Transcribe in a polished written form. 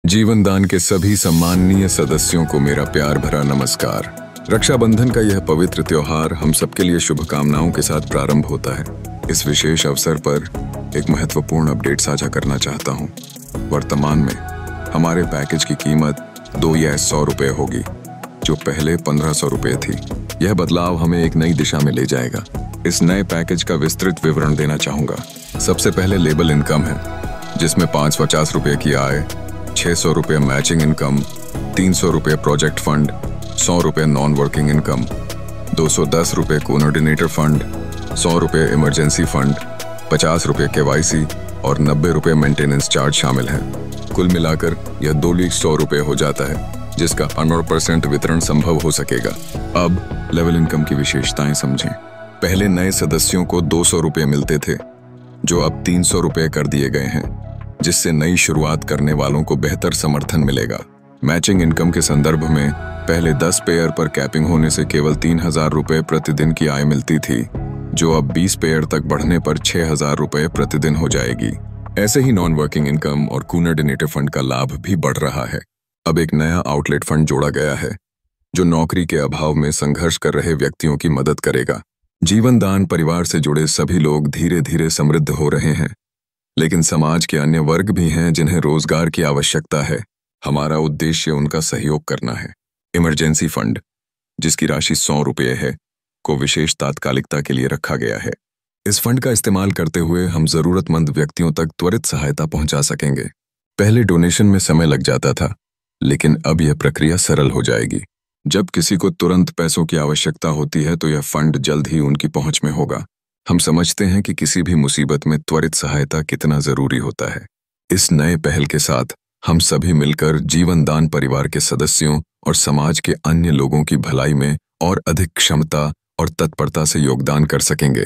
जीवन दान के सभी सम्माननीय सदस्यों को मेरा प्यार भरा नमस्कार। रक्षाबंधन का यह पवित्र त्योहार हम सबके लिए शुभकामनाओं के साथ प्रारंभ होता है। इस विशेष अवसर पर एक महत्वपूर्ण अपडेट साझा करना चाहता हूँ। वर्तमान में हमारे पैकेज की कीमत 2 या 100 रुपये होगी, जो पहले 1500 रुपये थी। यह बदलाव हमें एक नई दिशा में ले जाएगा। इस नए पैकेज का विस्तृत विवरण देना चाहूँगा। सबसे पहले लेबल इनकम है, जिसमें 550 रुपये की आय, 600 रुपये मैचिंग इनकम, 300 रुपये प्रोजेक्ट फंड, 100 रुपये नॉन वर्किंग इनकम, 210 रुपये कोऑर्डिनेटर फंड, 100 रुपये इमरजेंसी फंड, 50 रुपये KYC और 90 रुपये मेंटेनेंस चार्ज शामिल हैं। कुल मिलाकर यह 2,100 रुपये हो जाता है, जिसका 100% वितरण संभव हो सकेगा। अब लेवल इनकम की विशेषताएं समझें। पहले नए सदस्यों को 200 रुपये मिलते थे, जो अब 300 रुपये कर दिए गए हैं, जिससे नई शुरुआत करने वालों को बेहतर समर्थन मिलेगा। मैचिंग इनकम के संदर्भ में पहले 10 पेयर पर कैपिंग होने से केवल 3,000 रुपये प्रतिदिन की आय मिलती थी, जो अब 20 पेयर तक बढ़ने पर 6,000 रुपये प्रतिदिन हो जाएगी। ऐसे ही नॉन वर्किंग इनकम और कोऑर्डिनेटर फंड का लाभ भी बढ़ रहा है। अब एक नया आउटलेट फंड जोड़ा गया है, जो नौकरी के अभाव में संघर्ष कर रहे व्यक्तियों की मदद करेगा। जीवन दान परिवार से जुड़े सभी लोग धीरे धीरे समृद्ध हो रहे हैं, लेकिन समाज के अन्य वर्ग भी हैं जिन्हें रोजगार की आवश्यकता है। हमारा उद्देश्य उनका सहयोग करना है। इमरजेंसी फंड, जिसकी राशि 100 रुपये है, को विशेष तात्कालिकता के लिए रखा गया है। इस फंड का इस्तेमाल करते हुए हम जरूरतमंद व्यक्तियों तक त्वरित सहायता पहुंचा सकेंगे। पहले डोनेशन में समय लग जाता था, लेकिन अब यह प्रक्रिया सरल हो जाएगी। जब किसी को तुरंत पैसों की आवश्यकता होती है तो यह फंड जल्द ही उनकी पहुंच में होगा। हम समझते हैं कि किसी भी मुसीबत में त्वरित सहायता कितना जरूरी होता है। इस नए पहल के साथ हम सभी मिलकर जीवन दान परिवार के सदस्यों और समाज के अन्य लोगों की भलाई में और अधिक क्षमता और तत्परता से योगदान कर सकेंगे।